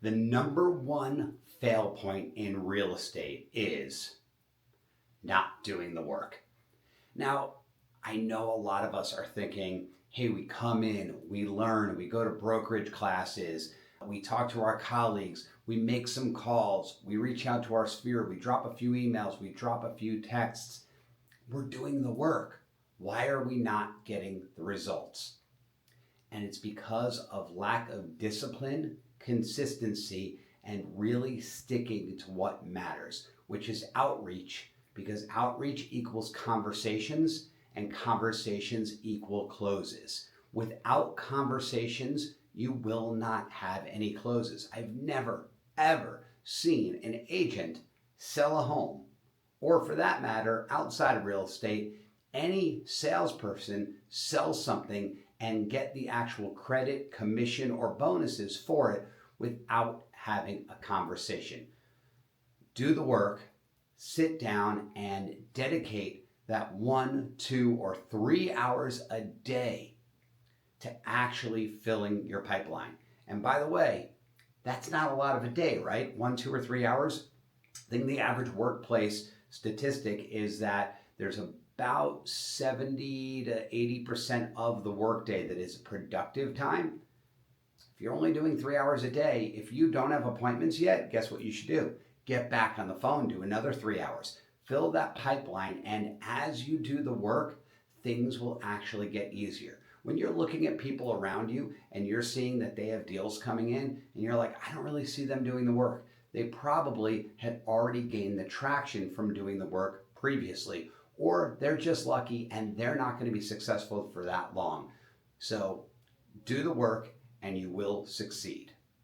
The number one fail point in real estate is not doing the work. Now, I know a lot of us are thinking, hey, we come in, we learn, we go to brokerage classes, we talk to our colleagues, we make some calls, we reach out to our sphere, we drop a few emails, we drop a few texts. We're doing the work. Why are we not getting the results? And it's because of lack of discipline, consistency, and really sticking to what matters, which is outreach, because outreach equals conversations and conversations equal closes. Without conversations, you will not have any closes. I've never, ever seen an agent sell a home, or for that matter, outside of real estate, any salesperson sell something and get the actual credit, commission, or bonuses for it without having a conversation. Do the work, sit down, and dedicate that 1, 2, or 3 hours a day to actually filling your pipeline. And by the way, that's not a lot of a day, right? 1, 2, or 3 hours. I think the average workplace statistic is that there's about 70 to 80% of the workday that is productive time. If you're only doing 3 hours a day, if you don't have appointments yet, guess what you should do? Get back on the phone, do another 3 hours. Fill that pipeline, and as you do the work, things will actually get easier. When you're looking at people around you and you're seeing that they have deals coming in, and you're like, I don't really see them doing the work. They probably had already gained the traction from doing the work previously, or they're just lucky and they're not going to be successful for that long. So do the work and you will succeed.